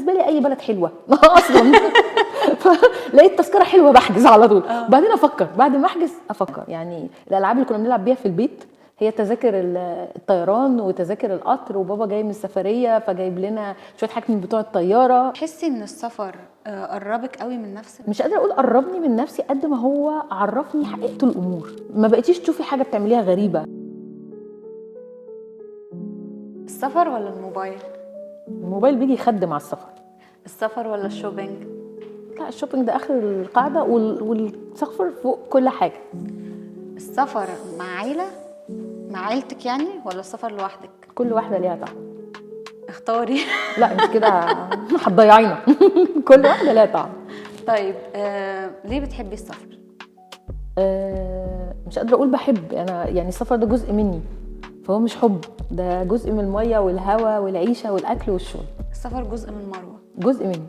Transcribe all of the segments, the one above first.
بالنسبه لي اي بلد حلوه اصلا. فلقيت تذكره حلوه بحجز على طول. بعدين افكر، بعد ما احجز افكر. يعني الالعاب اللي كنا بنلعب بيها في البيت هي تذاكر الطيران وتذاكر القطر، وبابا جاي من السفريه فجايب لنا شويه حاجات من بتوع الطياره. تحسي ان السفر قربك قوي من نفسك؟ مش قادره اقول قربني من نفسي قد ما هو عرفني حقيقه الامور. ما بقيتيش تشوفي حاجه بتعمليها غريبه. السفر ولا الموبايل؟ الموبايل بيجي يخدم على السفر. السفر ولا الشوبينج؟ لا، الشوبينج ده اخر القاعده والسفر فوق كل حاجه. السفر مع عيله، مع عيلتك يعني، ولا السفر لوحدك؟ كل واحده ليها طعم. اختاري. لا انت كده هتضيعينا. كل واحده ليها طعم. طيب ليه بتحبي السفر؟ مش قادره اقول بحب. انا يعني السفر ده جزء مني، فهو مش حب، ده جزء من الميه والهواء والعيشه والاكل والشرب. السفر جزء من مروه، جزء مني.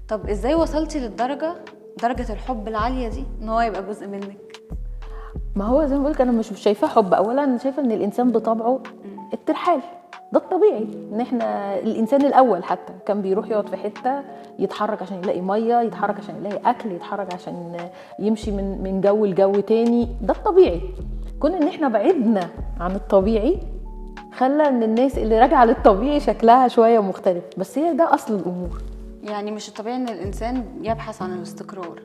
طب ازاي وصلتي درجه الحب العاليه دي ان هو يبقى جزء منك؟ ما هو زي ما بقولك انا مش شايفاه حب. اولا انا شايفه ان الانسان بطبعه الترحال، ده الطبيعي. ان احنا الانسان الاول حتى كان بيروح يقعد في حته، يتحرك عشان يلاقي ميه، يتحرك عشان يلاقي اكل، يتحرك عشان يمشي من جو لجو تاني، ده الطبيعي. كون ان احنا بعدنا عن الطبيعي خلى ان الناس اللي راجعه للطبيعي شكلها شويه مختلف، بس هي ده اصل الامور. يعني مش الطبيعي ان الانسان يبحث عن الاستقرار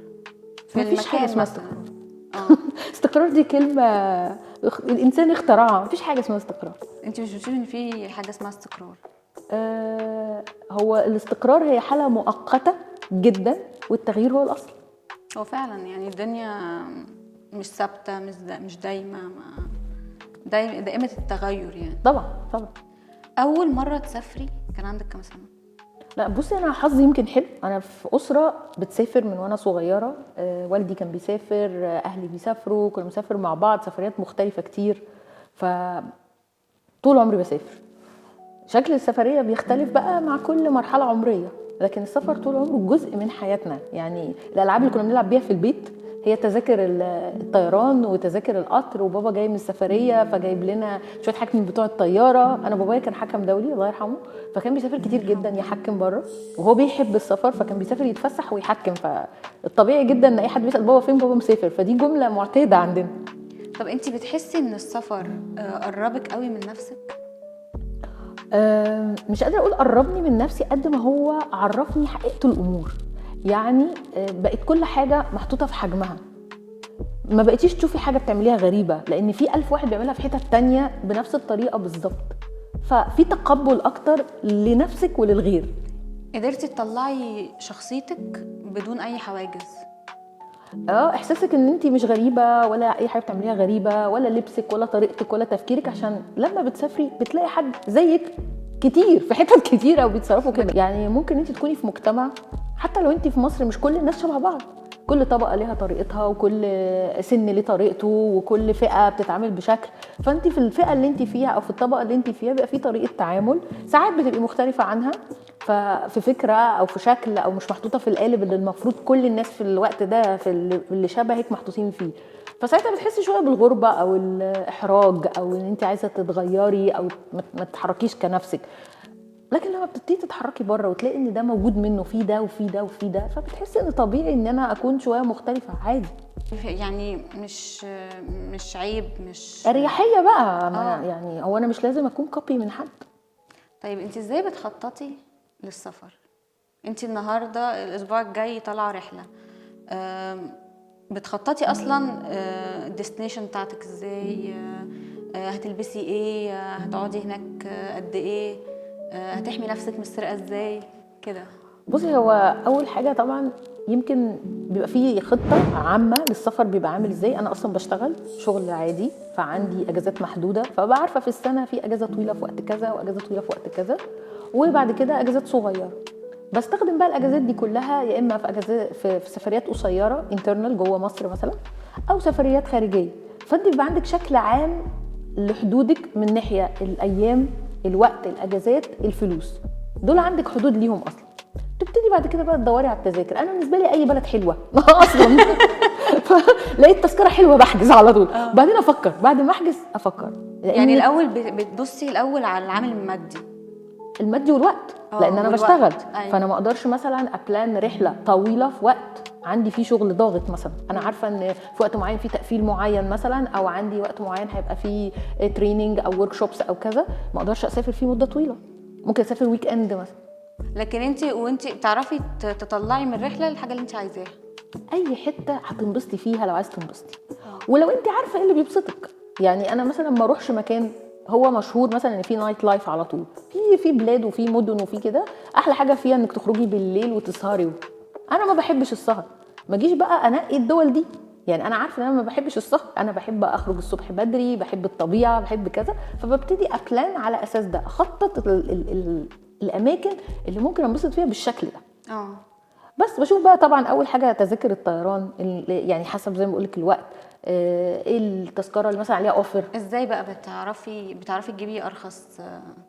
في مفيش حاجه المكان اسمها مثلا؟ استقرار دي كلمه الانسان اخترعها. مفيش حاجه اسمها استقرار. انت مش بتشوفي ان في حاجه اسمها استقرار؟ هو الاستقرار هي حاله مؤقته جدا، والتغيير هو الاصل. هو فعلا يعني الدنيا مش ثابته، مش دايمه، دائمه التغير يعني. طبعا. اول مره تسافري كان عندك كام سنه؟ لا بصي، انا حظي يمكن حلو. انا في اسره بتسافر من وانا صغيره. والدي كان بيسافر، اهلي بيسافروا، كنا بنسافر مع بعض سفريات مختلفه كتير. طول عمري بسافر. شكل السفريه بيختلف بقى مع كل مرحله عمريه، لكن السفر طول عمره جزء من حياتنا. يعني الالعاب اللي كنا بنلعب بيها في البيت هي تذاكر الطيران وتذاكر القطر، وبابا جاي من السفريه فجايب لنا شويه حاجات من بتوع الطياره. انا بابايا كان حكم دولي الله يرحمه، فكان بيسافر كتير جدا يحكم بره، وهو بيحب السفر فكان بيسافر يتفسح ويحكم. فالطبيعي جدا ان اي حد بيسال بابا فين، بابا مسافر، فدي جمله معتاده عندنا. طب انت بتحسي ان السفر قربك قوي من نفسك؟ مش قادره اقول قربني من نفسي قد ما هو عرفني حقيقه الامور. يعني بقت كل حاجه محطوطه في حجمها. ما بقيتيش تشوفي حاجه بتعمليها غريبه، لان في 1000 واحد بيعملها في حته تانية بنفس الطريقه بالظبط. ففي تقبل اكتر لنفسك وللغير. قدرتي تطلعي شخصيتك بدون اي حواجز؟ احساسك ان انت مش غريبه، ولا اي حاجه بتعمليها غريبه، ولا لبسك ولا طريقتك ولا تفكيرك، عشان لما بتسافري بتلاقي حد زيك كتير في حتت كتيره وبيتصرفوا كده. يعني ممكن انت تكوني في مجتمع، حتى لو انت في مصر مش كل الناس شبه بعض، كل طبقه ليها طريقتها، وكل سن ليه طريقته، وكل فئه بتتعامل بشكل. فانت في الفئه اللي انت فيها او في الطبقه اللي انت فيها بيبقى في طريقه تعامل ساعات بتبقي مختلفه عنها، ففي فكره او في شكل، او مش محطوطه في القالب اللي المفروض كل الناس في الوقت ده في اللي شبهك محطوطين فيه. فساعتها بتحسي شويه بالغربه او الاحراج، او ان انت عايزه تتغيري او ما تتحركيش كنفسك. لكن لما بتبتدي تتحركي بره وتلاقي ان ده موجود منه في ده وفي ده وفي ده، فبتحسي ان طبيعي ان انا اكون شويه مختلفه عادي. يعني مش عيب، مش اريحيه بقى. يعني هو انا مش لازم اكون كوبي من حد. طيب انت ازاي بتخططي للسفر؟ انت النهارده الاسبوع الجاي طالعه رحله، بتخططي اصلا الديستنيشن بتاعتك ازاي؟ هتلبسي ايه؟ هتقعدي هناك قد ايه؟ هتحمي نفسك من السرقه ازاي كده؟ بصي، هو اول حاجه طبعا يمكن بيبقى فيه خطه عامه للسفر بيبقى عامل ازاي. انا اصلا بشتغل شغل عادي، فعندي اجازات محدوده، فببقى عارفه في السنه في اجازه طويله في وقت كذا واجازه طويله في وقت كذا، وبعد كده اجازات صغيره. بستخدم بقى الاجازات دي كلها يا اما في اجازات في سفريات قصيره انترنال جوه مصر مثلا، او سفريات خارجيه. فانت بيبقى عندك شكل عام لحدودك من ناحيه الايام، الوقت، الاجازات، الفلوس، دول عندك حدود ليهم اصلا. تبتدي بعد كده بقى تدوري على التذاكر. انا بالنسبه لي اي بلد حلوه اصلا. فلقيت تذكره حلوه بحجز على طول. بعدين افكر، بعد ما احجز افكر. يعني الاول بتبصي الاول على العامل المادي؟ المادي والوقت، لان انا والوقت. بشتغل. أيوة. فانا ما اقدرش مثلا ابلان رحله طويله في وقت عندي فيه شغل ضاغط مثلا. انا عارفه ان في وقت معين في تقفيل معين مثلا، او عندي وقت معين هيبقى فيه تريننج او ورك شوبس او كذا، ما اقدرش اسافر فيه مده طويله. ممكن اسافر ويك اند مثلا. لكن انت بتعرفي تطلعي من الرحله الحاجه اللي انت عايزاها. اي حته هتنبسطي فيها لو عايز تنبسطي، ولو انت عارفه ايه اللي بيبسطك. يعني انا مثلا ما اروحش مكان هو مشهور مثلا ان في نايت لايف على طول، في بلاد وفي مدن وفي كده احلى حاجه فيها انك تخرجي بالليل وتسهري. انا ما بحبش السهر، ما جيش بقى انقي الدول دي. يعني انا عارفه ان انا ما بحبش السهر، انا بحب اخرج الصبح بدري، بحب الطبيعه، بحب كذا. فببتدي ابلان على اساس ده، اخطط الاماكن اللي ممكن انبسط فيها بالشكل ده. بس بشوف بقى طبعا اول حاجه تذاكر الطيران، يعني حسب زي ما بقول لك الوقت، ايه التذكره اللي مثلا عليها اوفر. ازاي بقى بتعرفي تجيبي ارخص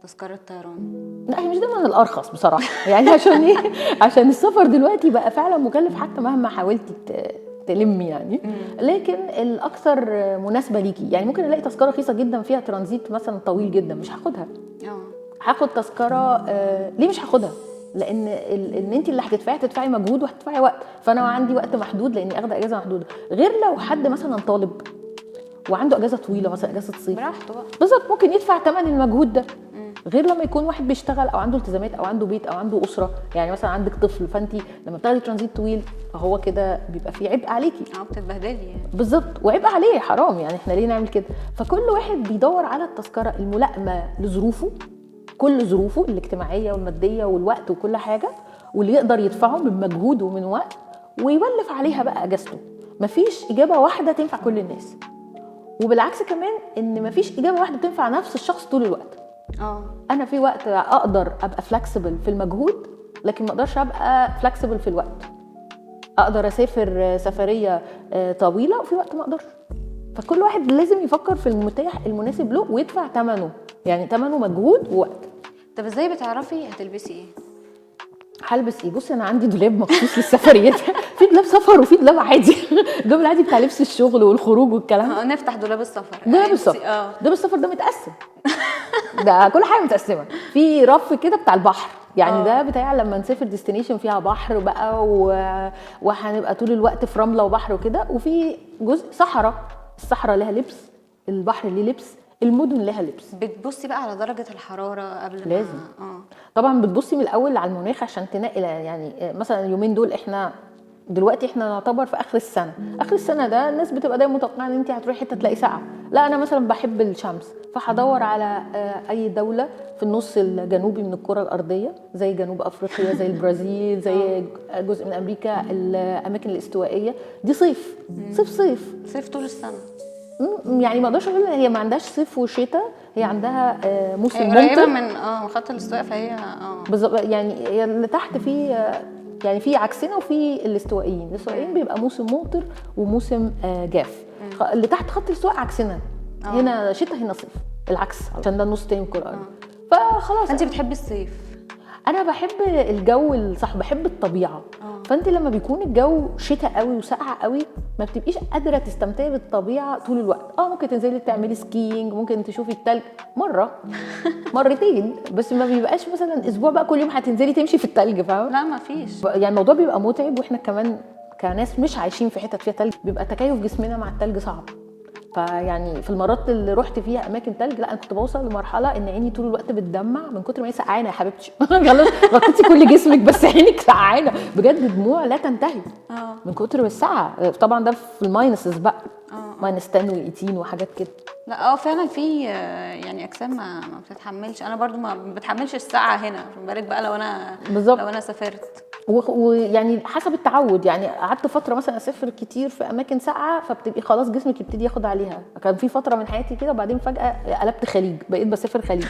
تذكره طيران؟ لا هي مش دايما الارخص بصراحه. يعني عشان ايه؟ عشان السفر دلوقتي بقى فعلا مكلف حتى مهما حاولتي تلمي يعني. لكن الاكثر مناسبه ليكي، يعني ممكن الاقي تذكره رخيصه جدا فيها ترانزيت مثلا طويل جدا، مش هاخدها. هاخد تذكره ليه مش هاخدها؟ لان انت اللي هتدفعي مجهود وهتدفعي وقت، فانا عندي وقت محدود لاني اخده اجازه محدوده. غير لو حد مثلا طالب وعنده اجازه طويله مثلا اجازه صيف براحته بقى بالظبط، ممكن يدفع ثمن المجهود ده. غير لما يكون واحد بيشتغل او عنده التزامات او عنده بيت او عنده اسره. يعني مثلا عندك طفل، فانت لما بتاخدي ترانزيت طويل فهو كده بيبقى فيه عبء عليكي. بتتبهدلي يعني. بالظبط، وعبء عليه، حرام يعني، احنا ليه نعمل كده؟ فكل واحد بيدور على التذكره الملائمه لظروفه، كل ظروفه الاجتماعيه والماديه والوقت وكل حاجه، واللي يقدر يدفعه من مجهود ومن وقت، ويولف عليها بقى اجازته. مفيش اجابه واحده تنفع كل الناس، وبالعكس كمان ان مفيش اجابه واحده تنفع نفس الشخص طول الوقت. انا في وقت اقدر ابقى فلكسبل في المجهود، لكن ما اقدرش ابقى فلكسبل في الوقت. اقدر اسافر سفريه طويله وفي وقت ما اقدرش. فكل واحد لازم يفكر في المتاح المناسب له ويدفع ثمنه، يعني ثمنه مجهود ووقت. طب ازاي بتعرفي هتلبسي ايه؟ هلبس ايه؟ بصي انا عندي دولاب مخصوص للسفريات. في دولاب سفر وفي دولاب عادي. الدولاب العادي بتاع لبس الشغل والخروج والكلام ده. نفتح دولاب السفر. دولاب السفر دولاب السفر ده متقسم. ده كل حاجه متقسمه. في رف كده بتاع البحر، يعني ده بتاع لما نسافر ديستنيشن فيها بحر بقى وهنبقى طول الوقت في رمله وبحر وكده. وفي جزء صحراء، الصحراء لها لبس، البحر ليه لبس، المدن لها لبس. بتبصي بقى على درجه الحراره قبل لازم. طبعا بتبصي من الاول على المناخ عشان تنقي. يعني مثلا اليومين دول احنا دلوقتي نعتبر في اخر السنه. اخر السنه ده الناس بتبقى دايما متوقعه ان انت هتروحي حته تلاقي ساقعه. لا انا مثلا بحب الشمس، فهدور على اي دوله في النص الجنوبي من الكره الارضيه، زي جنوب افريقيا، زي البرازيل، زي جزء من امريكا، الاماكن الاستوائيه دي صيف. صيف طول السنه. يعني ما اقدرش اقول هي ما عندهاش صيف وشتاء، هي عندها موسم ممطر. قريبه من خط الاستواء، فهي بالظبط. يعني اللي تحت فيه يعني في عكسنا، وفي الاستوائيين بيبقى موسم ممطر وموسم جاف. اللي تحت خط الاستواء عكسنا، هنا شتاء هنا صيف، العكس عشان ده النص تاني من الكره. فخلاص. انت بتحبي الصيف؟ انا بحب الجو الصح، بحب الطبيعه. فانت لما بيكون الجو شتاء قوي وساقع قوي ما بتبقيش قادره تستمتعي بالطبيعه طول الوقت. ممكن تنزلي تعملي سكينج، ممكن تشوفي التلج مره مرتين، بس ما بيبقاش مثلا اسبوع بقى كل يوم هتنزلي تمشي في التلج، فاهمه؟ لا ما فيش. يعني الموضوع بيبقى متعب، واحنا كمان كناس مش عايشين في حتت فيها تلج بيبقى تكيف جسمنا مع التلج صعب. فيعني في المرات اللي رحت فيها اماكن تلج، لا انا كنت بوصل لمرحله ان عيني طول الوقت بتدمع من كتر ما هي سقعانه يا حبيبتي. خلاص غطيتي كل جسمك بس عينك سقعانه بجد، دموع لا تنتهي من كتر السقعه. طبعا ده في الماينسز بقى، ماينس 10 و18 وحاجات كده. لا فعلا في يعني اجسام ما بتتحملش. انا برضو ما بتحملش السقعه هنا، بالك بقى لو انا سافرت. ويعني حسب التعود. يعني قعدت فتره مثلا اسافر كتير في اماكن ساقعه، فبتبقي خلاص جسمك يبتدي ياخد عليها. كان في فتره من حياتي كده، وبعدين فجاه قلبت خليج، بقيت بسافر خليج.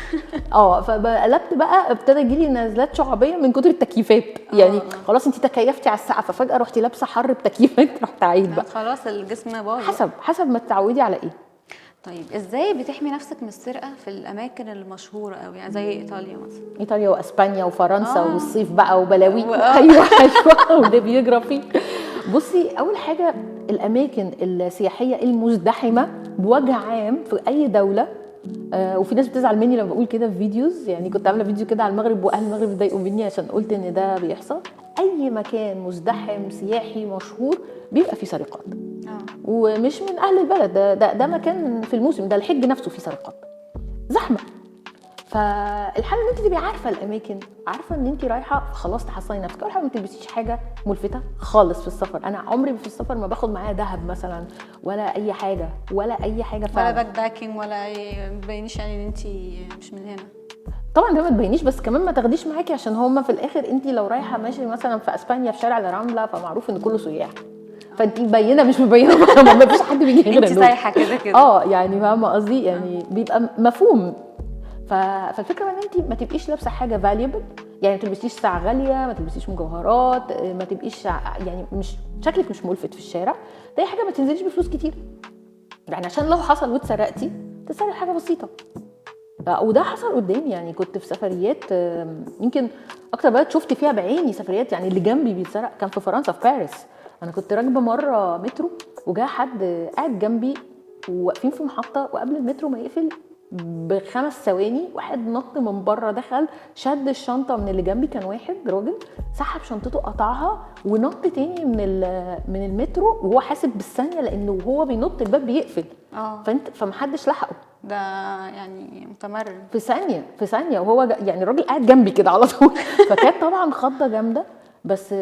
فقلبت بقى، ابتدى يجي لي نزلات شعبيه من كتر التكييفات. يعني خلاص انت تكيفتي على السقعه، ففجاه رحتي لابسه حر بتكييفات، رحت عايد بقى. خلاص الجسم باظ. حسب ما تتعودي على ايه. طيب ازاي بتحمي نفسك من السرقه في الاماكن المشهوره قوي، يعني زي ايطاليا مثلا؟ ايطاليا واسبانيا وفرنسا والصيف بقى وبلاوي. ايوه وده بيجرى فيه. بصي اول حاجه الاماكن السياحيه المزدحمه بوجه عام في اي دوله وفي ناس بتزعل مني لما بقول كده في فيديوز، يعني كنت عامله فيديو كده على المغرب واهل المغرب اتضايقوا مني عشان قلت ان ده بيحصل. اي مكان مزدحم سياحي مشهور بيبقى فيه سرقات، ومش من اهل البلد، ده مكان في الموسم ده الحج نفسه فيه سرقات، زحمه. فالحل ان انت تبقي عارفه الاماكن، عارفه ان انت رايحه خلاص تحصني نفسك. اول حاجه ما تلبسيش حاجه ملفته خالص في السفر. انا عمري في السفر ما باخد معايا ذهب مثلا ولا اي حاجه ولا اي حاجه ولا باك باكينج ولا ما تبينيش يعني ان انت مش من هنا. طبعا ده ما تبينيش، بس كمان ما تاخديش معاكي عشان هما في الاخر انت لو رايحه ماشي مثلا في اسبانيا في شارع الرامبلا فمعروف ان كله سياح، فانت مبينه مش مبينه ما فيش حد بيجي غير انت سايحه كده يعني فاهمه قصدي، يعني بيبقى مفهوم. فالفكره ان انت ما تبقيش لابسه حاجه فاليبل، يعني ما تلبسيش ساعه غاليه، ما تلبسيش مجوهرات، ما تبقيش يعني مش شكلك مش ملفت في الشارع. ده حاجه ما تنزليش بفلوس كتير، يعني عشان لو حصل واتسرقتي تسرقي حاجه بسيطه. وده حصل قدامي، يعني كنت في سفريات، يمكن اكتر بلد شفت فيها بعيني سفريات يعني اللي جنبي بيتسرق كان في فرنسا في باريس. انا كنت راكبه مره مترو وجاء حد قاعد جنبي وواقفين في محطه، وقبل المترو ما يقفل ب5 ثواني واحد نط من بره دخل شد الشنطه من اللي جنبي، كان واحد راجل سحب شنطته قطعها ونط تاني من المترو وهو حاسب بالثانيه، لانه وهو بينط الباب بيقفل. فمحدش لحقه، ده يعني متمرن في ثانيه وهو يعني الراجل قاعد جنبي كده على طول. فكانت طبعا خضه جامده. بس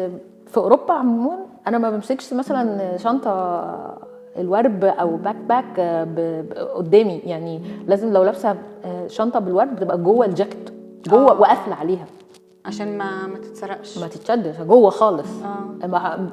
في اوروبا عموما انا ما بمسكش مثلا شنطه الورب او باك قدامي، يعني لازم لو لابسه شنطه بالورب بتبقى جوه الجاكيت جوه وقافله عليها عشان ما تتسرقش، ما تتشدش جوه خالص.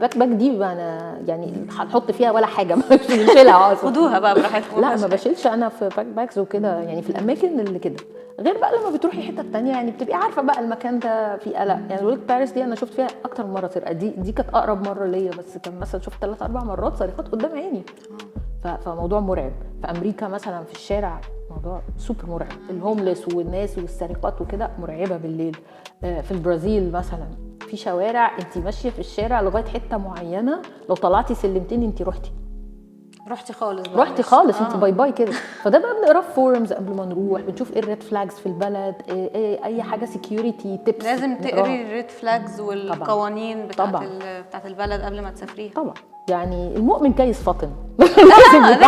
باك دي انا يعني هنحط فيها ولا حاجه مش بنشيلها اصلا، خدوها بقى براحتكم. لا ما بشيلش انا في باكس وكده، يعني في الاماكن اللي كده. غير بقى لما بتروحي حته تانية يعني بتبقي عارفه بقى المكان ده فيه قلق. يعني بقول لك باريس دي انا شفت فيها اكتر من مره سرقه، دي كانت اقرب مره ليا، بس كان مثلا شفت 3-4 مرات سرقات قدام عيني. فموضوع مرعب. في امريكا مثلا في الشارع موضوع سوبر مرعب، الهوملس والناس والسرقات وكده مرعبه بالليل. في البرازيل مثلا في شوارع انت ماشيه في الشارع لغايه حته معينه، لو طلعتي سلمتين انت رحتي خالص انت باي باي كده. فده بقى بنقرا في فورمز قبل ما نروح، بنشوف ايه الريد فلاجز في البلد، اي حاجه سيكيورتي تيبس لازم تقري الريد فلاجز والقوانين بتاعت البلد قبل ما تسافريها. طبعا يعني المؤمن كيس فطن. لازم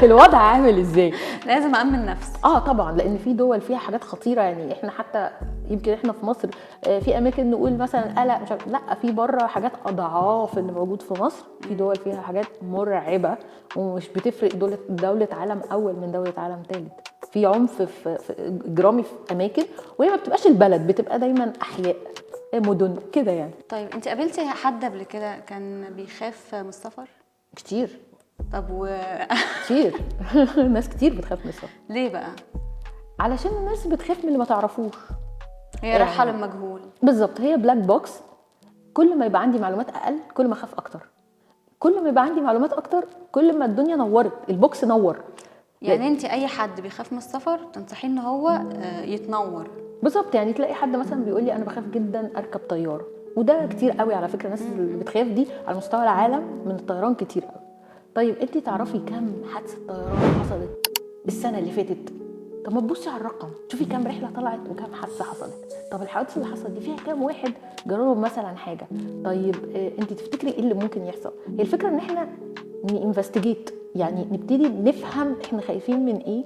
الوضع عامل ازاي، لازم أأمن نفسي. طبعا، لان في دول فيها حاجات خطيره. يعني احنا حتى يمكن احنا في مصر في اماكن نقول مثلا قلق مش عارف، لا في بره حاجات اضعاف اللي موجود في مصر. في دول فيها حاجات مرعبه ومش بتفرق دولة عالم اول من دولة عالم ثالث. في عنف في اجرامي في اماكن، وهي ما بتبقاش البلد، بتبقى دايما احياء مدن كده يعني. طيب انت قابلتي حد قبل كده كان بيخاف من السفر؟ كتير. طب كتير. ناس كتير بتخاف من السفر. ليه بقى؟ علشان الناس بتخاف من اللي ما تعرفوش، هي رايحه للمجهول بالظبط. هي بلاك بوكس، كل ما يبقى عندي معلومات اقل كل ما اخاف اكتر، كل ما يبقى عندي معلومات اكتر كل ما الدنيا نورت، البوكس نور. يعني انت اي حد بيخاف من السفر تنصحيه ان هو يتنور؟ بالظبط. يعني تلاقي حد مثلا بيقول لي انا بخاف جدا اركب طياره، وده كتير قوي على فكره. الناس اللي بتخاف دي على مستوى العالم من الطيران كتير قوي. طيب انت تعرفي كم حادثه طيران حصلت السنه اللي فاتت؟ طب ما تبصي على الرقم، شوفي كم رحله طلعت وكم حادثه حصلت. طب الحوادث اللي حصلت دي فيها كام واحد جربوا مثلا حاجه؟ طيب انت تفتكري ايه اللي ممكن يحصل؟ هي الفكره ان احنا نinvestigate، يعني نبتدي نفهم احنا خايفين من ايه،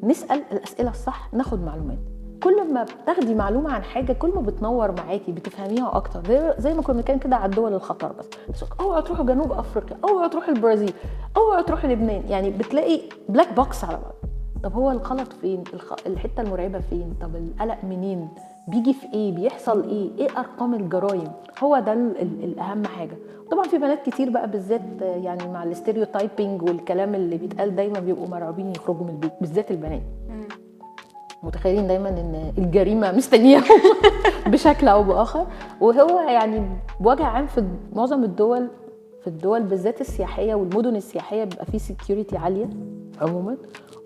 نسال الاسئله الصح، ناخد معلومات. كل ما بتاخدي معلومه عن حاجه كل ما بتنور معاكي، بتفهميها اكتر. زي ما كنا بنتكلم كده على الدول الخطر، بس اوعوا تروحوا جنوب افريقيا، اوعوا تروحوا البرازيل، اوعوا تروحوا لبنان. يعني بتلاقي بلاك بوكس على بعض. طب هو الغلط فين؟ الحته المرعبه فين؟ طب القلق منين؟ بيجي في ايه؟ بيحصل ايه ارقام الجرائم؟ هو ده الاهم حاجه. طبعا في بنات كتير بقى بالذات يعني مع الاستيريوتايبنج والكلام اللي بيتقال دايما بيبقوا مرعوبين يخرجوا من البيت، بالذات البنات. متخيلين دايما ان الجريمه مستنياهم بشكل او باخر. وهو يعني بوجه عام في معظم الدول، في الدول بالذات السياحيه والمدن السياحيه بيبقى فيه سيكيورتي عاليه عموما.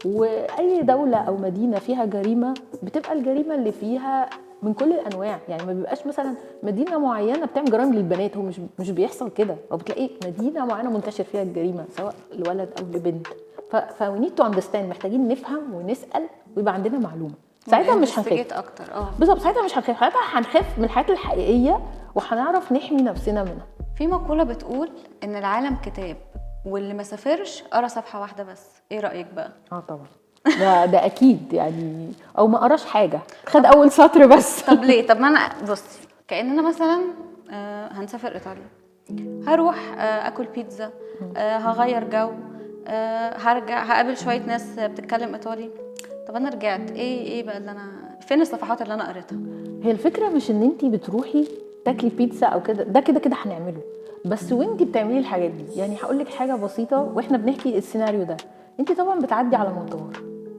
واي دوله او مدينه فيها جريمه بتبقى الجريمه اللي فيها من كل الانواع. يعني ما بيبقاش مثلا مدينه معينه بتعمل جرائم للبنات، هو مش بيحصل كده. او بتلاقي مدينه معينه منتشر فيها الجريمه سواء لولد او لبنت، we need to understand، محتاجين نفهم ونسال ويبقى عندنا معلومه. ساعتها مش هنخاف اكتر. بالظبط، ساعتها مش هنخاف، ساعتها هنخاف من الحاجات الحقيقيه وهنعرف نحمي نفسنا منها. في مقوله بتقول ان العالم كتاب واللي ما سافرش قرا صفحه واحده بس، ايه رايك بقى؟ طبعا ده اكيد يعني، او ما قراش حاجه، خد اول سطر بس. طب ليه؟ طب ما انا بصي، كاننا مثلا هنسافر ايطاليا، هروح اكل بيتزا، هغير جو، هرجع هقابل شويه ناس بتتكلم ايطالي. طب انا رجعت ايه بقى اللي انا فين الصفحات اللي انا قريتها؟ هي الفكره مش ان انت بتروحي تاكلي بيتزا او كده، ده كده هنعمله، بس وانت بتعملي الحاجات دي. يعني هقول لك حاجه بسيطه واحنا بنحكي السيناريو ده، انت طبعا بتعدي على مطار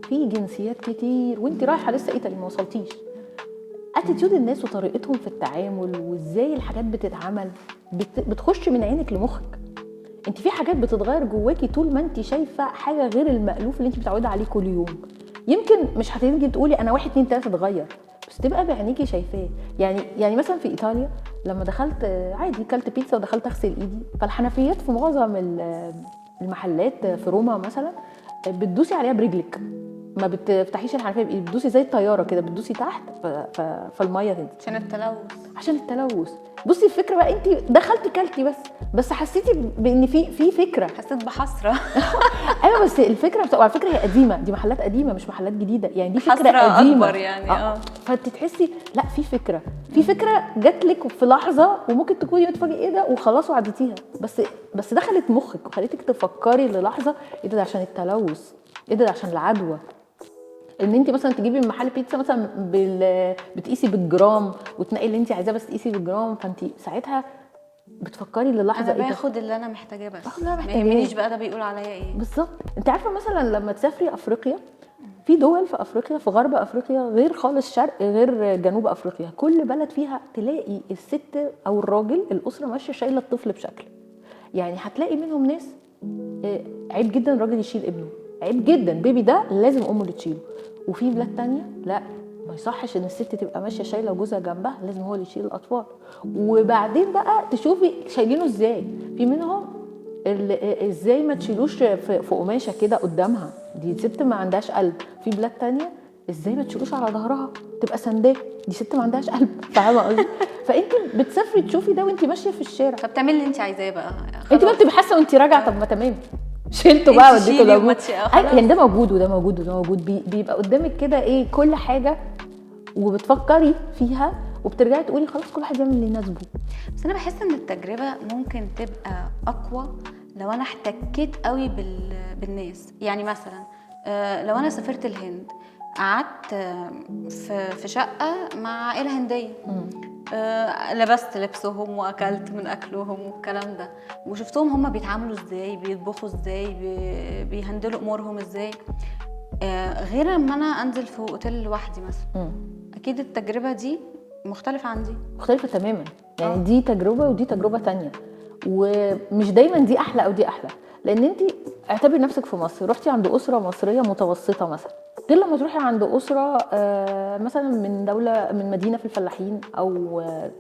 في جنسيات كتير وانت رايحه لسه ايطالي ما وصلتيش، اتيتيود الناس وطريقتهم في التعامل وازاي الحاجات بتتعمل بتخش من عينك لمخك. انت في حاجات بتتغير جواكي طول ما انت شايفه حاجه غير المألوف اللي انت متعوده عليه كل يوم. يمكن مش هتيجي تقولي انا 1 2 3 اتغير، بس تبقى بعينيكي شايفاه. يعني مثلا في ايطاليا لما دخلت عادي كلت بيتزا ودخلت اغسل ايدي، فالحنفيات في معظم المحلات في روما مثلا بتدوسي عليها برجلك، ما بتفتحيش الحنفيه بايدك، بتدوسي زي الطياره كده، بتدوسي تحت فالميه تنزل عشان التلوث. بصي الفكره بقى، انت دخلتي كلتي بس حسيتي بان في فكره، حسيت بحسره. ايوه بس الفكره على فكره هي قديمه، دي محلات قديمه مش محلات جديده، يعني دي فكره حسرة قديمه اكبر يعني. فانت تحسي لا في فكره جات لك في لحظه وممكن تكوني بتفاجئي ايه ده وخلاص وعديتيها، بس دخلت مخك وخليتك تفكري للحظه ايه ده عشان التلوث، ايه ده عشان العدوى. ان انت مثلا تجيبي من محل بيتزا مثلا بتقيسي بالجرام وتنقي اللي انت عايزاه بس تقيسي بالجرام، فانت ساعتها بتفكري للحظه انا باخد اللي انا محتاجاه بس، ما يهمنيش بقى ده بيقول عليا ايه بالظبط. انت عارفه مثلا لما تسافري افريقيا، في دول في افريقيا في غرب افريقيا غير خالص شرق غير جنوب افريقيا، كل بلد فيها تلاقي الست او الراجل الاسره ماشيه شايله الطفل بشكل، يعني هتلاقي منهم ناس عيب جدا الراجل يشيل ابنه، عيب جدا بيبي ده لازم امه اللي تشيله. وفي بلاد تانية لا، ما يصحش ان الست تبقى ماشيه شايله وجوزها جنبها، لازم هو اللي يشيل الاطفال. وبعدين بقى تشوفي شايلينه ازاي، في منهم ازاي ما تشيلوش في قماشه كده قدامها، دي ست ما عندهاش قلب. في بلاد تانية ازاي ما تشيلوش على ظهرها تبقى سنداه، دي ست ما عندهاش قلب. فاهمه قصدي؟ فانت بتسافري تشوفي ده وانت ماشيه في الشارع، فبتعملي اللي انت عايزاه بقى. انت بقى بتبقى حاسه وانت راجعه طب ما تمام شيلته بقى وديته لابوك. يعني ده موجود وده موجود وده موجود، بيبقى قدامك كده ايه كل حاجه وبتفكري فيها وبترجعي تقولي خلاص كل واحد يعمل اللي يناسبه. بس انا بحس ان التجربه ممكن تبقى اقوى لو انا احتكيت قوي بالناس. يعني مثلا لو انا سافرت الهند قعدت في شقه مع عائله هنديه، لبست لبسهم واكلت من اكلهم والكلام ده، وشفتهم هم بيتعاملوا ازاي، بيطبخوا ازاي، بيهندلوا امورهم ازاي، غير لما انا انزل في اوتيل لوحدي مثلا. اكيد التجربه دي مختلفه عن دي، مختلفه تماما يعني. دي تجربه ودي تجربه تانية، ومش دايما دي احلى او دي احلى، لان انت اعتبري نفسك في مصر رحتي عند اسره مصريه متوسطه مثلا، غير لما تروحي عند اسره مثلا من دوله من مدينه في الفلاحين،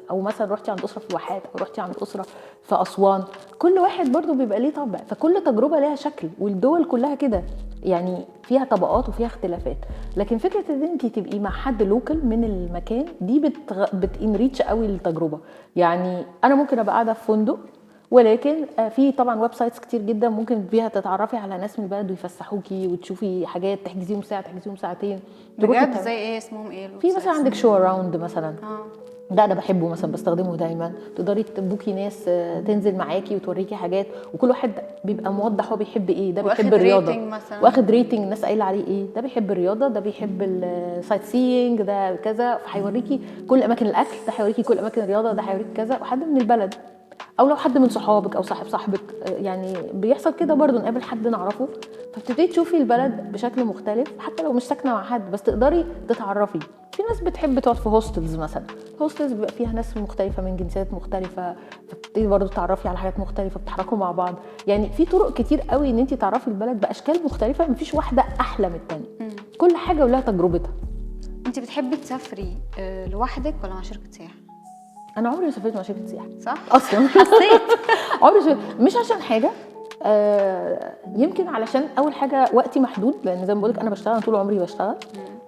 او مثلا رحتي عند اسره في الواحات، او رحتي عند اسره في اسوان. كل واحد برضو بيبقى ليه طبع، فكل تجربه ليها شكل، والدول كلها كده يعني فيها طبقات وفيها اختلافات. لكن فكره ان انت تبقي مع حد لوكال من المكان دي بتنريتش قوي التجربه. يعني انا ممكن ابقى قاعده في فندق، ولكن في طبعا ويب سايتس كتير جدا ممكن بيها تتعرفي على ناس من البلد ويفسحوكي وتشوفي حاجات، تحجزيهم ساعه تحجزيهم ساعتين. بجد زي ايه اسمهم ايه؟ في مثلا عندك شو اراوند مثلا، ده انا بحبه مثلا بستخدمه دايما، تقدري تبوكي ناس تنزل معاكي وتوريكي حاجات، وكل واحد بيبقى موضح هو بيحب ايه. ده بيحب الرياضه واخد ريتنج الناس قايله عليه ايه، ده بيحب الرياضه، ده بيحب السايت سينج، ده كذا، فهيوريكي كل اماكن الاكل، ده هيوريكي كل اماكن الرياضه، ده هيوريكي كذا. وحد من البلد او لو حد من صحابك او صاحبك، يعني بيحصل كده برضو، نقابل حد نعرفه فبتبتدي تشوفي البلد بشكل مختلف، حتى لو مش ساكنه مع حد بس تقدري تتعرفي. في ناس بتحب تقعد في هوستلز مثلا، هوستلز بيبقى فيها ناس مختلفه من جنسيات مختلفه، فبتبتدي برضو تتعرفي على حاجات مختلفه، بتتحركوا مع بعض. يعني في طرق كتير قوي ان انت تعرفي البلد باشكال مختلفه، مفيش واحده احلى من الثانيه، كل حاجه ولها تجربتها. انت بتحبي تسافري لوحدك ولا مع شركه سياحه؟ انا عمري ما سافرت مع شركه سياحه صح اصلا. حسيت عمري مش عشان حاجه، يمكن علشان اول حاجه وقتي محدود، لان زي ما بقولك انا بشتغل طول عمري بشتغل،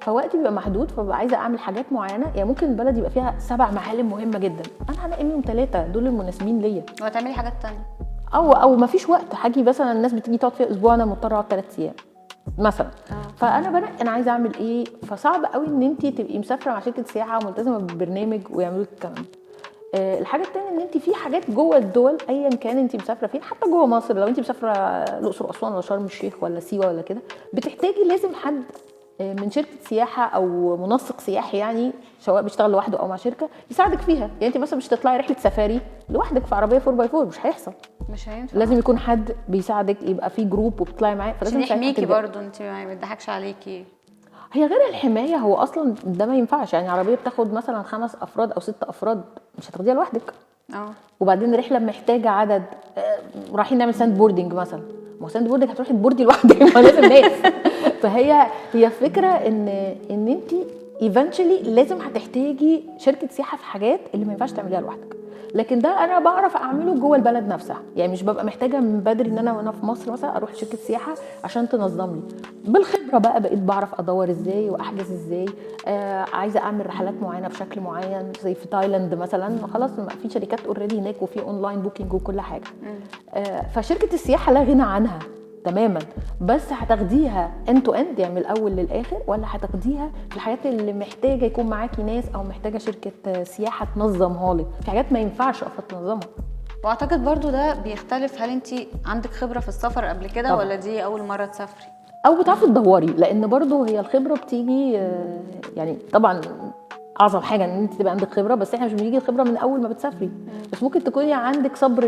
فوقتي بيبقى محدود، فببقى عايزه اعمل حاجات معينه. يعني ممكن البلد يبقى فيها 7 معالم مهمه جدا، انا هلاقي منهم 3 دول المناسبين ليا، وهتعملي حاجات تانية. او مفيش وقت. هاجي مثلا الناس بتيجي تقعد فيها اسبوع، انا مضطره اقعد 3 ايام مثلا. فانا بنقي انا عايزه اعمل ايه. فصعب قوي ان انت تبقي مسافره مع شركه سياحه وملتزمه بالبرنامج ويعملوا لك الكلام ده. الحاجه الثانيه ان انت في حاجات جوه الدول ايا كان انت مسافره فين، حتى جوه مصر لو انت مسافره الاقصر واسوان ولا شرم الشيخ ولا سيوه ولا كده، بتحتاجي لازم حد من شركه سياحه او منسق سياحي، يعني سواء بيشتغل لوحده او مع شركه يساعدك فيها. يعني انت مثلا مش هتطلعي رحله سفاري لوحدك في عربيه 4x4، مش هيحصل، مش هينفع. لازم يكون حد بيساعدك، يبقى في جروب وبتطلعي معاه، عشان يحميكي برضو، انت ما بيضحكش عليكي. هي غير الحمايه، هو اصلا ده ما ينفعش. يعني عربيه بتاخد مثلا 5 افراد او 6 افراد، مش هتاخديها لوحدك. وبعدين رحله محتاجه عدد، رايحين نعمل ساند بوردنج مثلا، ما هو ساند بوردنج هتروحي تبوردي لوحدك، ما لازم ناس. فهي فكره ان انت ايفنتشولي لازم هتحتاجي شركه سياحه في حاجات اللي ما ينفعش تعمليها لوحدك. لكن ده انا بعرف اعمله جوه البلد نفسها، يعني مش ببقى محتاجه من بدري ان انا وانا في مصر مثلا اروح شركه سياحه عشان تنظم لي. بالخبره بقى بقيت بعرف ادور ازاي واحجز ازاي. عايزه اعمل رحلات معينه بشكل معين، زي في تايلاند مثلا، خلاص في شركات اوريدي هناك وفي اونلاين بوكينج وكل حاجه. فشركه السياحه لا غنى عنها تماما، بس هتاخديها end to end يعني من الاول للاخر، ولا هتاخديها في الحاجات اللي محتاجه يكون معاكي ناس او محتاجه شركه سياحه تنظمها لك. في حاجات ما ينفعش اقف تنظمها. واعتقد برضو ده بيختلف، هل انت عندك خبره في السفر قبل كده ولا دي اول مره تسافري، او بتعرفي تدوري، لان برضو هي الخبره بتيجي يعني طبعا اعظم حاجه ان انت تبقى عندك خبره، بس احنا مش بنيجي الخبره من اول ما بتسافري، بس ممكن تكوني عندك صبر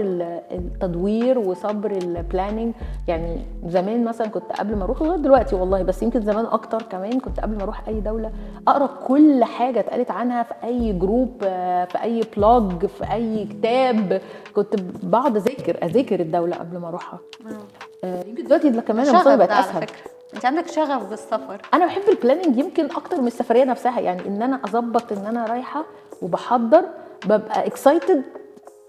التدوير وصبر البلاننج. يعني زمان مثلا كنت قبل ما اروح، لغايه دلوقتي والله، بس يمكن زمان اكتر كمان، كنت قبل ما اروح اي دوله اقرا كل حاجه اتقالت عنها في اي جروب، في اي بلوج، في اي كتاب. كنت بقعد اذاكر الدوله قبل ما اروحها. يمكن دلوقتي كمان الموضوع بقت اسهل. انت عندك شغف بالسفر. انا بحب البلاننج يمكن اكتر من السفريه نفسها، يعني ان انا اظبط ان انا رايحه وبحضر، ببقى اكسايتد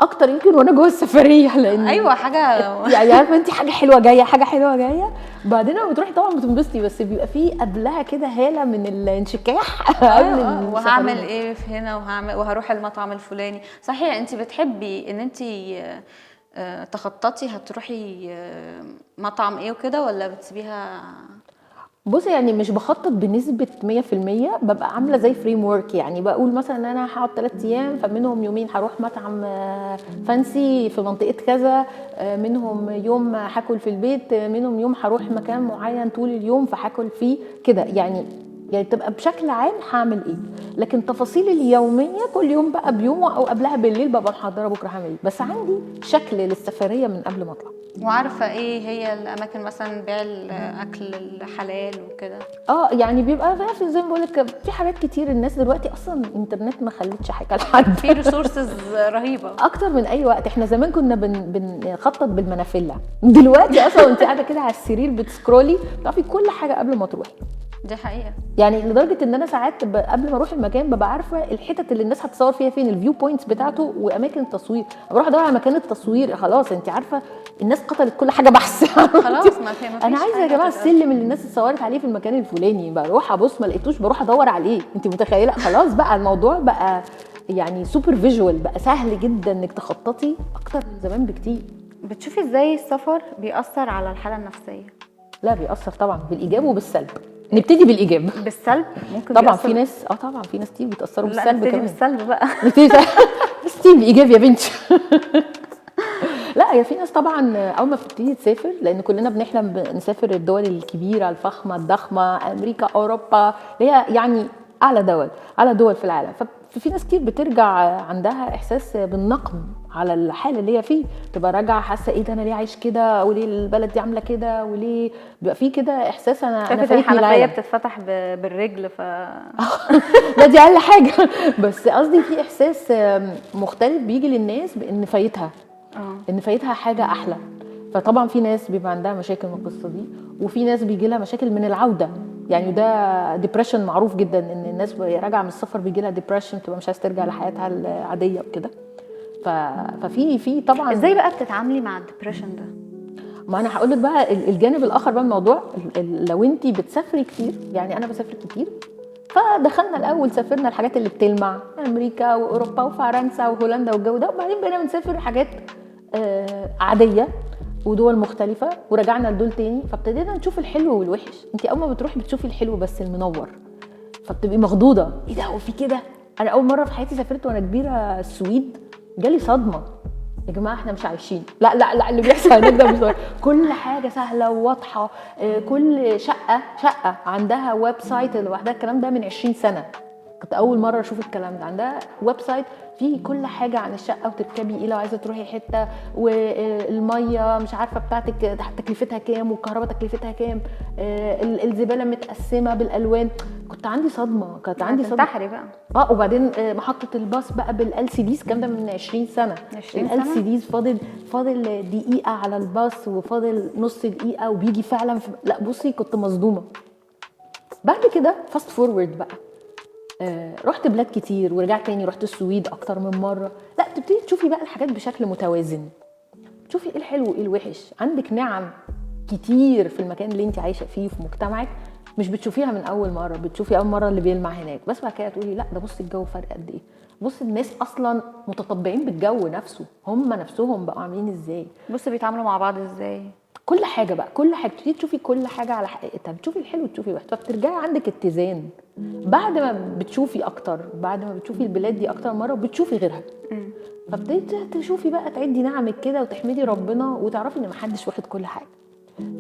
اكتر يمكن وانا جوه السفريه، لان ايوه حاجه يعني عارفه انت حاجه حلوه جايه، بعدين لما بتروحي طبعا بتنبسطي، بس بيبقى في قبلها كده هاله من الانشكاح. وهعمل ايه في هنا، وهروح المطعم الفلاني. صحيح انت بتحبي ان انت تخططي هتروحي مطعم ايه وكده، ولا بتسيبيها؟ بصي يعني مش بخطط بنسبه 100%، ببقى عامله زي فريم ورك. يعني بقول مثلا ان انا هقعد 3 ايام، فمنهم يومين هروح مطعم فانسي في منطقه كذا، منهم يوم هاكل في البيت، منهم يوم هروح مكان معين طول اليوم فهاكل فيه كده. يعني تبقى بشكل عام هعمل ايه، لكن تفاصيل اليوميه كل يوم بقى بيوم او قبلها بالليل ببقى محضره بكره هعمل ايه. بس عندي شكل للسفريه من قبل ما اطلع، وعارفه ايه هي الاماكن مثلا بيع الاكل الحلال وكده. يعني بيبقى زي ما بقول لك في حاجات كتير. الناس دلوقتي اصلا الانترنت ما خلتش حاجه لحد، في ريسورسز رهيبه اكتر من اي وقت. احنا زمان كنا بنخطط بالمنافله، دلوقتي اصلا انت قاعده كده على السرير بتسكرولي بتعرفي كل حاجه قبل ما تروحي. دي حقيقه، يعني لدرجه ان انا ساعات قبل ما اروح المكان ببقى عارفه الحتت اللي الناس هتصور فيها فين، الفيو بوينتس بتاعته واماكن التصوير. بروح ادور على مكان التصوير، خلاص انت عارفه الناس قتلت كل حاجه بحث. خلاص ما فيش. انا عايزه يا جماعه السلم اللي الناس اتصورت عليه في المكان الفلاني، بروح ابص ما لقيتوش بروح ادور عليه. انت متخيله؟ خلاص بقى الموضوع بقى يعني سوبر فيجوال، بقى سهل جدا انك تخططي اكتر من زمان بكتير. بتشوفي ازاي السفر بيأثر على الحاله النفسيه؟ لا بيأثر طبعا بالايجاب وبالسلب. نبتدي بالايجاب. بالسلب ممكن طبعا في ناس طبعا في ناس كتير بيتاثروا بالسلب كمان. بالسلب بقى نبتدي بالايجاب يا بنتي. لا هي في ناس طبعا اول ما بتبتدي تسافر، لان كلنا بنحلم نسافر الدول الكبيره الفخمه الضخمه، امريكا اوروبا اللي هي يعني اعلى دول في العالم. ففي ناس كتير بترجع عندها احساس بالنقم على الحال اللي هي فيه، تبقى راجعه حاسه ايه ده، انا ليه عايش كده، وليه البلد دي عامله كده، وليه بيبقى في كده احساس انا فايتني الحنفيه بتتفتح بالرجل لا دي اقل حاجه. بس قصدي في احساس مختلف بيجي للناس بان فايتها حاجه احلى. فطبعا في ناس بيبقى عندها مشاكل من القصه دي، وفي ناس بيجي لها مشاكل من العوده. يعني ده ديبريشن معروف جدا، ان الناس راجعه من السفر بيجي لها ديبريشن، تبقى مش عايزه ترجع لحياتها العاديه وكده. ففي طبعا. ازاي بقى بتتعاملي مع الديبريشن ده؟ ما انا هقول لك بقى الجانب الاخر بقى من الموضوع. لو انت بتسافري كتير، يعني انا بسافر كتير، فدخلنا الاول سافرنا الحاجات اللي بتلمع، امريكا واوروبا وفرنسا وهولندا والجو ده، وبعدين بقينا بنسافر حاجات عاديه ودول مختلفه، ورجعنا لدول تاني، فابتدينا نشوف الحلو والوحش. انت اول ما بتروحي بتشوفي الحلو بس المنور، فبتبقي مخضوضه، ايه ده هو في كده؟ انا اول مره في حياتي سافرت وانا كبيره السويد، جالي صدمه، يا جماعه احنا مش عايشين، لا لا لا اللي بيحصل هناك ده مش كل حاجه سهله وواضحه، كل شقه عندها ويب سايت لوحدها. الكلام ده من 20 سنه، كنت اول مره اشوف الكلام ده. عندها ويب سايت فيه كل حاجه عن الشقه، وتركبي ايه لو عايزه تروحي حته، والميه مش عارفه بتاعتك تكلفتها كام، والكهرباء تكلفتها كام، الزباله متقسمه بالالوان. كنت عندي صدمه، كانت عندي صدمه. تحري بقى. وبعدين محطه الباص بقى بالال سي ديز، الكلام ده من 20 سنه. 20 الال سنة؟ سي ديز فاضل دقيقه على الباص، وفاضل نص دقيقه وبيجي فعلا لا بصي كنت مصدومه. بعد كده فاست فورورد بقى، رحت بلاد كتير ورجعت تاني، رحت السويد اكتر من مره. لا بتبتدي تشوفي بقى الحاجات بشكل متوازن، تشوفي ايه الحلو وايه الوحش. عندك نعم كتير في المكان اللي انت عايشه فيه في مجتمعك، مش بتشوفيها من اول مره، بتشوفي اول مره اللي بيلمع هناك، بس بعد كده تقولي لا ده بصي الجو فرق قد ايه، بص الناس اصلا متطبعين بالجو نفسه، هم نفسهم بقوا عاملين ازاي، بص بيتعاملوا مع بعض ازاي، كل حاجه بقى، كل حاجه بتبتدي تشوفي كل حاجه على حقيقتها، بتشوفي الحلو وتشوفي الوحش، فبترجعي عندك اتزان. بعد ما بتشوفي اكتر، بعد ما بتشوفي البلاد دي اكتر مره وبتشوفي غيرها، فبتبتدي تشوفي بقى، تعدي نعمك كده وتحمدي ربنا، وتعرفي ان محدش واخد كل حاجه.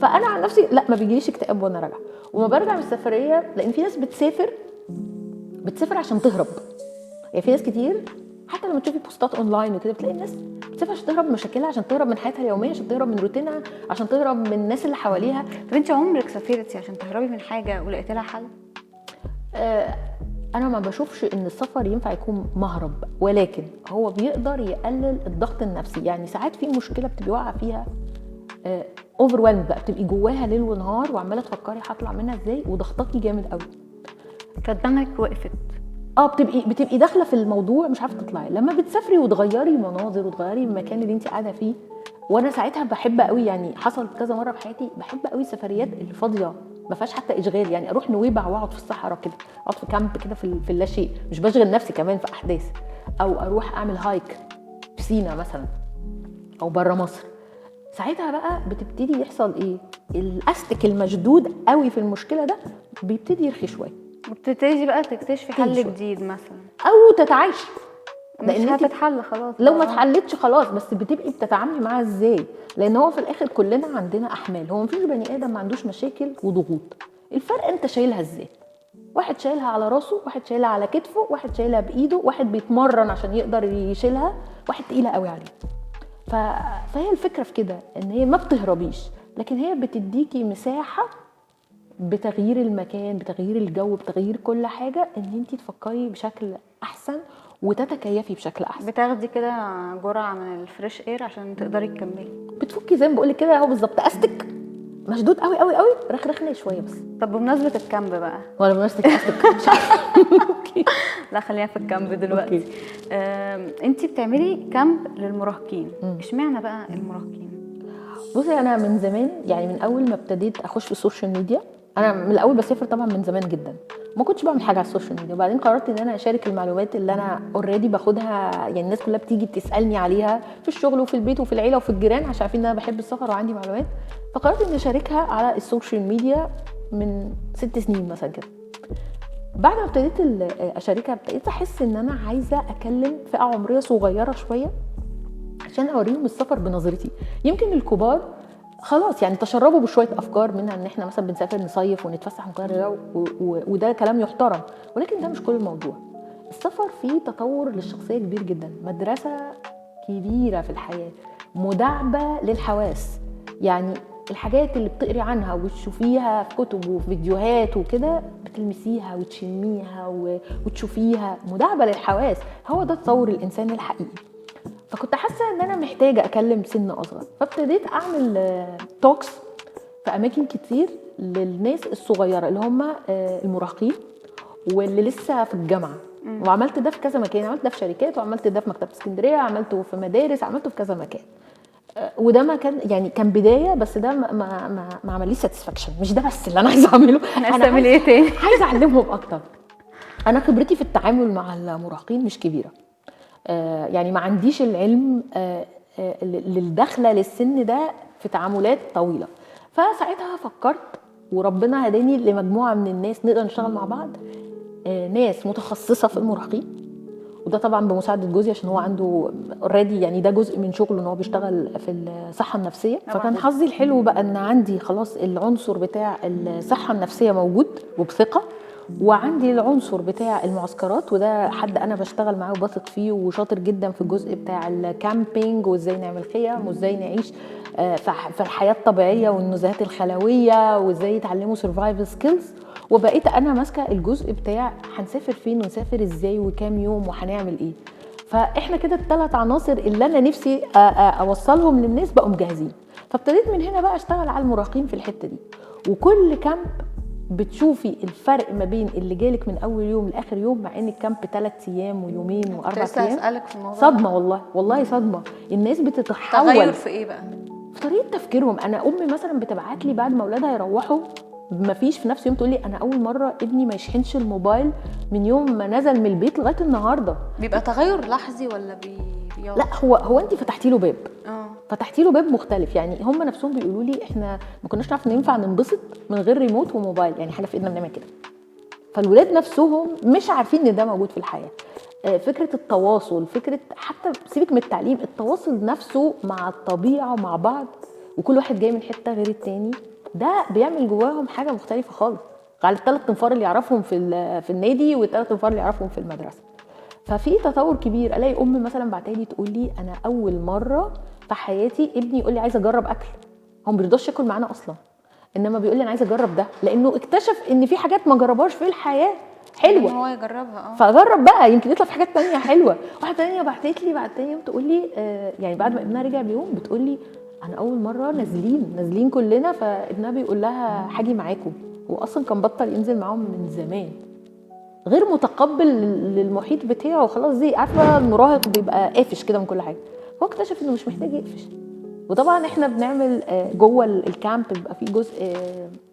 فانا عن نفسي لا ما بيجيليش اكتئاب وانا راجعه، وما برجع من السفريه، لان في ناس بتسافر عشان تهرب. يعني في ناس كتير حتى لما تشوفي بوستات اونلاين وكده، بتلاقي الناس بتسافر عشان تهرب من مشاكلها، عشان تهرب من حياتها اليوميه، عشان تهرب من روتينها، عشان تهرب من الناس اللي حواليها. طب انت عمرك سافرتي عشان تهربي من حاجه ولقيتي لها حل؟ انا ما بشوفش ان السفر ينفع يكون مهرب، ولكن هو بيقدر يقلل الضغط النفسي. يعني ساعات في مشكله بتبقي واقعه فيها اوفر ويلم بقى، بتبقي جواها ليل ونهار وعماله تفكري هطلع منها ازاي، وضغطاكي جامد قوي، فدماغك وقفت. بتبقي داخله في الموضوع مش عارفه تطلعي. لما بتسافري وتغيري مناظر وتغيري المكان اللي انت قاعده فيه، وانا ساعتها بحب قوي، يعني حصل كذا مره في حياتي، بحب قوي السفريات اللي فاضيه ما فيهاش حتى اشغال. يعني اروح نويبع واقعد في الصحراء كده، اقعد في كامب كده في اللا شيء، مش بشغل نفسي كمان في احداث، او اروح اعمل هايك في سينا مثلا او بره مصر. ساعتها بقى بتبتدي يحصل ايه، الاستك المشدود قوي في المشكله ده بيبتدي يرخي شويه، وبتبتدي بقى تكتشفي حل جديد مثلا، او تتعايشي. مش هتتحل خلاص، لو ما اتحلتش خلاص، بس بتبقي بتتعاملي معاها ازاي. لان هو في الاخر كلنا عندنا احمال، هو مفيش بني ادم ما عندوش مشاكل وضغوط، الفرق انت شايلها ازاي. واحد شايلها على راسه، واحد شايلها على كتفه، واحد شايلها بايده، واحد بيتمرن عشان يقدر يشيلها، واحد تقيله قوي عليه. فهي الفكره في كده، ان هي ما بتهربيش، لكن هي بتديكي مساحه بتغيير المكان، بتغيير الجو، بتغيير كل حاجه، ان انت تفكري بشكل احسن وتتكيفي بشكل احسن. بتاخدي كده جرعه من الفريش اير عشان تقدري تكملي، بتفكي زي ما بقول لك كده، اهو بالظبط، استك مشدود قوي قوي قوي، رخرخني شويه بس. طب بمناسبه الكامب بقى، ولا بمناسبه استك مش عارفه. اوكي لا خلينا في الكامب دلوقتي. انت بتعملي كامب للمراهقين، اشمعنى بقى المراهقين؟ بصي انا من زمان، يعني من اول ما ابتديت اخش في السوشيال ميديا، انا من الاول بسافر طبعا من زمان جدا، ما كنتش بعمل حاجه على السوشيال ميديا، وبعدين قررت ان انا اشارك المعلومات اللي انا اوريدي باخدها، يعني الناس كلها بتيجي تسالني عليها في الشغل وفي البيت وفي العيله وفي الجيران، عشان عارفين ان انا بحب السفر وعندي معلومات. فقررت اني اشاركها على السوشيال ميديا من 6 سنين مثلا كده. بعد ما ابتديت اشاركها، ابتديت احس ان انا عايزه اكلم فئه عمريه صغيره شويه، عشان اوريهم السفر بنظرتي. يمكن الكبار خلاص يعني تشربوا بشويه افكار منها، ان احنا مثلا بنسافر نصيف ونتفسح ونغير جو، وده كلام يحترم، ولكن ده مش كل الموضوع. السفر فيه تطور للشخصيه كبير جدا، مدرسه كبيره في الحياه، مداعبه للحواس. يعني الحاجات اللي بتقري عنها وتشوفيها في كتب وفي فيديوهات وكده، بتلمسيها وتشميها وتشوفيها، مداعبه للحواس. هو ده تصور الانسان الحقيقي. فكنت حاسه ان انا محتاجه اكلم سن اصغر، فابتديت اعمل توكس في اماكن كتير للناس الصغيره اللي هم المراهقين واللي لسه في الجامعه. وعملت ده في كذا مكان، عملت ده في شركات، وعملت ده في مكتبه اسكندريه، عملته في مدارس، عملته في كذا مكان. وده ما كان يعني كان بدايه، بس ده ما عمليش ساتسفاكشن. مش ده بس اللي انا عايزه اعمله، انا اعمل ايه تاني؟ عايزه اعلمهم اكتر. انا خبرتي في التعامل مع المراهقين مش كبيره، يعني ما عنديش العلم للدخله للسن ده في تعاملات طويله. فساعتها فكرت وربنا هداني لمجموعه من الناس نقدر نشتغل مع بعض، ناس متخصصه في المراهقين، وده طبعا بمساعده جوزي عشان هو عنده اوريدي يعني ده جزء من شغله ان هو بيشتغل في الصحه النفسيه. فكان حظي الحلو بقى ان عندي خلاص العنصر بتاع الصحه النفسيه موجود وبثقه، وعندي العنصر بتاع المعسكرات، وده حد انا بشتغل معاه وبثق فيه وشاطر جدا في الجزء بتاع الكامبينج وازاي نعمل خيم وازاي نعيش في الحياه الطبيعيه والنزهات الخلويه وازاي يتعلموا سرفايفل سكيلز. وبقيت انا ماسكه الجزء بتاع هنسافر فين ونسافر ازاي وكام يوم وهنعمل ايه. فاحنا كده الثلاث عناصر اللي انا نفسي اوصلهم للناس بقوا مجهزين. فابتديت من هنا بقى اشتغل على المراهقين في الحته دي. وكل كامب بتشوفي الفرق ما بين اللي جالك من اول يوم لاخر يوم، مع ان الكامب 3 ايام ويومين و4 ايام. اسالك في الموضوع صدمه والله صدمه. الناس بتتحول. تغير في ايه بقى؟ في طريقه تفكيرهم. انا امي مثلا بتبعت لي بعد ما اولادها يروحوا ما فيش في نفس يوم تقول لي انا اول مره ابني ما يشحنش الموبايل من يوم ما نزل من البيت لغايه النهارده. بيبقى تغير لحظي ولا لا هو انت فتحتي له باب. فتحتي له باب مختلف. يعني هم نفسهم بيقولوا لي احنا ما كناش نعرف ان ينفع ننبسط من غير ريموت وموبايل، يعني حاجه في ايدنا بنعمل كده. فالولاد نفسهم مش عارفين ان ده موجود في الحياه. فكره التواصل، فكره حتى سيبك من التعليم، التواصل نفسه مع الطبيعه ومع بعض، وكل واحد جاي من حته غير التاني، ده بيعمل جواهم حاجه مختلفه خالص على ال3 انفار اللي يعرفهم في النادي وال3 انفار اللي يعرفهم في المدرسه. ففي تطور كبير. الاقي امي مثلا بعتالي تقول لي انا اول مره في حياتي ابني يقول لي عايز اجرب اكل. هو ما بيرضاش ياكل معانا اصلا، انما بيقول لي انا عايز اجرب ده، لانه اكتشف ان في حاجات ما جربهاش في الحياه حلوه، هو يجربها. فجرب بقى يمكن يطلع في حاجات تانية حلوه. واحده تانية بعتت لي بعد تاني يوم تقول لي يعني بعد ما ابنها رجع بيوم بتقول لي انا اول مره نازلين كلنا، فابنها بيقول لها هاجي معاكم. هو اصلا كان بطل ينزل معاهم من زمان، غير متقبل للمحيط بتاعه، خلاص زي عارفه المراهق بيبقى قافش كده من كل حاجه. هو اكتشف انه مش محتاج يقفش. وطبعا احنا بنعمل جوه الكامب بيبقى فيه جزء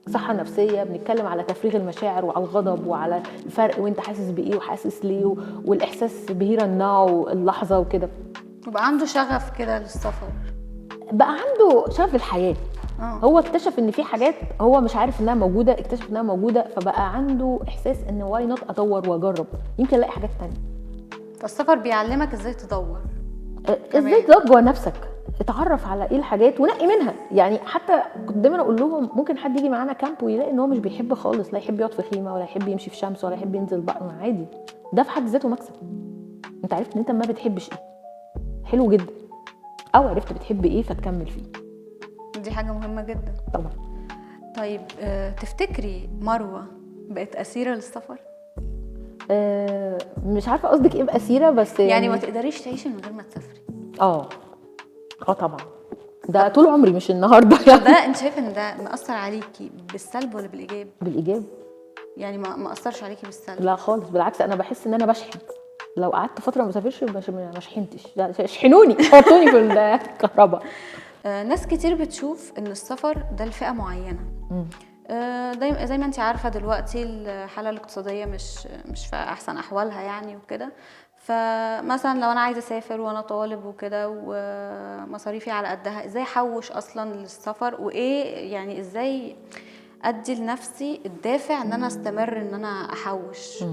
صحه نفسيه، بنتكلم على تفريغ المشاعر وعلى الغضب وعلى الفرق وانت حاسس بايه وحاسس ليه، والاحساس بهيرا الناو اللحظه وكده. يبقى عنده شغف كده للسفر، بقى عنده شغف الحياه. هو اكتشف ان في حاجات هو مش عارف انها موجوده، اكتشف انها موجوده، فبقى عنده احساس ان واي نوت ادور واجرب، يمكن الاقي حاجات تانية. فالسفر بيعلمك ازاي تدور، ازاي تدور جوه نفسك، اتعرف على ايه الحاجات ونقي منها. يعني حتى كنت دايما اقول لهم ممكن حد يجي معانا كامب ويلاقي ان هو مش بيحب خالص، لا يحب يقعد في خيمه ولا يحب يمشي في شمس ولا يحب ينزل بحر، عادي. ده في حد ذاته مكسب. انت عرفت ان انت ما بتحبش ايه، حلو جدا. او عرفت بتحب ايه فتكمل فيه، دي حاجه مهمه جدا طبعا. طيب تفتكري مروه بقت اسيره للسفر؟ مش عارفه قصدك ايه باسيره، بس يعني ما تقدريش تعيشي من غير ما تسافري؟ طبعا. ده طول عمري مش النهارده يعني. ده انت شايفه ان ده مأثر عليكي بالسلب ولا بالايجاب؟ بالايجاب. يعني ما اثرش عليكي بالسلب؟ لا خالص، بالعكس انا بحس ان انا بشحن. لو قعدت فتره ما سافرش ما شحنتش، لا اشحنوني، حطوني في الكهرباء. ناس كتير بتشوف ان السفر ده لفئه معينه. زي ما انت عارفه دلوقتي الحاله الاقتصاديه مش في احسن احوالها يعني وكده. فمثلا لو انا عايزه اسافر وانا طالب وكده ومصاريفي على قدها، ازاي احوش اصلا للسفر؟ وايه يعني ازاي ادي لنفسي الدافع ان انا استمر ان انا احوش؟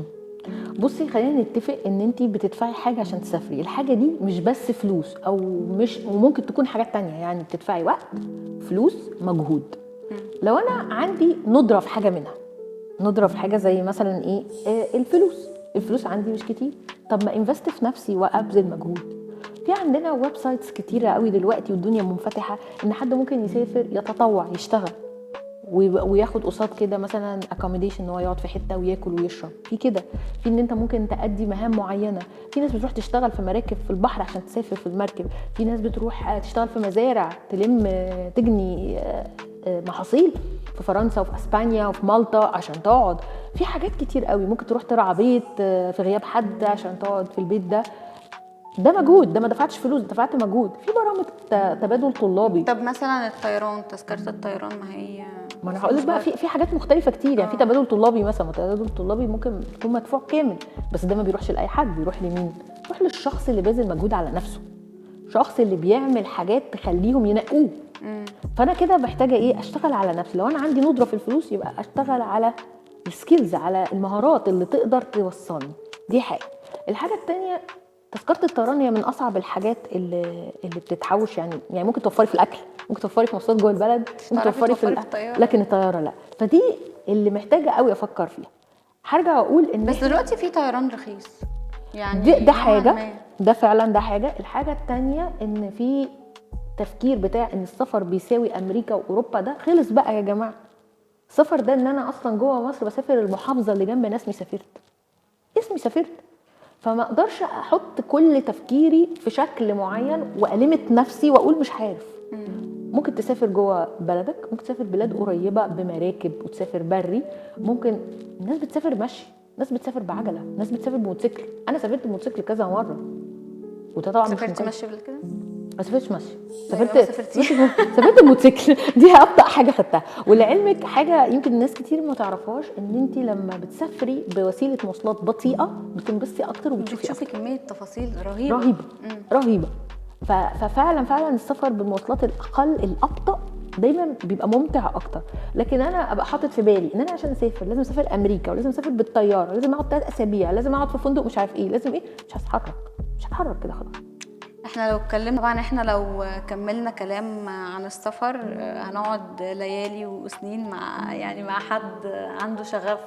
بصي خلينا نتفق ان انت بتدفعي حاجه عشان تسافري. الحاجه دي مش بس فلوس، او مش، وممكن تكون حاجات تانية. يعني بتدفعي وقت، فلوس، مجهود. لو انا عندي ندره في حاجه منها، ندره في حاجه زي مثلا ايه، الفلوس عندي مش كتير، طب ما انفست في نفسي وابذل مجهود. في عندنا ويب سايتس كتيره قوي دلوقتي والدنيا منفتحه ان حد ممكن يسافر يتطوع يشتغل وياخد قصاد كده مثلا accommodation ان هو يقعد في حته وياكل ويشرب. في كده، في ان انت ممكن تأدي مهام معينه. في ناس بتروح تشتغل في مراكب في البحر عشان تسافر في المركب. في ناس بتروح تشتغل في مزارع تجني محاصيل في فرنسا وفي اسبانيا وفي مالطا عشان تقعد. في حاجات كتير قوي. ممكن تروح ترعى بيت في غياب حد عشان تقعد في البيت ده. ده مجهود، ده ما دفعتش فلوس، دفعت مجهود. في برامج تبادل طلابي. طب مثلا الطيران، تذكره الطيران ما هي ما انا هقول لك بقى في حاجات مختلفه كتير يعني. في تبادل طلابي مثلا، تبادل طلابي ممكن يكون مدفوع كامل، بس ده ما بيروحش لاي حد، بيروح لمين؟ بيروح للشخص اللي باذل مجهود على نفسه، الشخص اللي بيعمل حاجات تخليهم ينقوه. فانا كده محتاجه ايه؟ اشتغل على نفسي. لو انا عندي ندره في الفلوس يبقى اشتغل على السكيلز، على المهارات اللي تقدر توصلني. دي حاجه. الحاجه الثانيه، تذكره الطيران هي من اصعب الحاجات اللي بتتحوش يعني ممكن توفري في الاكل، ممكن توفري في مواصلات جوه البلد، ممكن توفري في الطيارة. لكن الطياره لا. فدي اللي محتاجه قوي افكر فيها. هرجع اقول ان بس دلوقتي في طيران رخيص يعني ده حاجه، ده فعلا ده حاجه. الحاجه الثانيه ان في تفكير بتاع ان السفر بيساوي امريكا واوروبا، ده خلص بقى يا جماعه. السفر ده ان انا اصلا جوه مصر بسافر المحافظه اللي جنب ناس اسمي سافرت. فما اقدرش احط كل تفكيري في شكل معين والمت نفسي واقول مش عارف. ممكن تسافر جوه بلدك، ممكن تسافر بلاد قريبه بمراكب وتسافر بري، ممكن الناس بتسافر مشي، ناس بتسافر بعجله، ناس بتسافر بموتوسيكل. انا سافرت بموتوسيكل كذا مره، وده طبعا سافرت مشي قبل كده؟ ما سافرتش مشي، سافرت الموتوسيكل. دي ابطا حاجه خدتها. ولعلمك حاجه يمكن الناس كتير ما تعرفهاش، ان انت لما بتسافري بوسيله مواصلات بطيئه بتنبسطي اكتر وبتشوفي كميه تفاصيل رهيبه. ففعلا السفر بالمواصلات الاقل الابطا دايما بيبقى ممتع اكتر. لكن انا ابقى حاطط في بالي ان انا عشان اسافر لازم اسافر امريكا، ولازم اسافر بالطياره، لازم اقعد 3 اسابيع، لازم اقعد في فندق مش عارف ايه، لازم ايه، مش هتحرك كده خلاص. احنا لو اتكلمنا طبعا، احنا لو كملنا كلام عن السفر هنقعد ليالي وسنين مع حد عنده شغف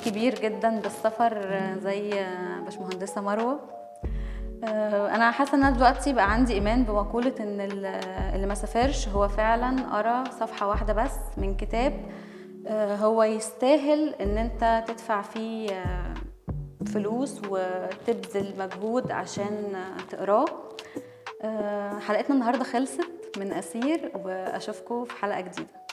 كبير جدا بالسفر زي باشمهندسة مروة. انا حاسه ان انا دلوقتي بقى عندي ايمان بمقوله ان اللي ما سافرش هو فعلا قرا صفحه واحده بس من كتاب هو يستاهل ان انت تدفع فيه فلوس وتبذل مجهود عشان تقراه. حلقتنا النهارده خلصت من أسير، واشوفكم في حلقه جديده.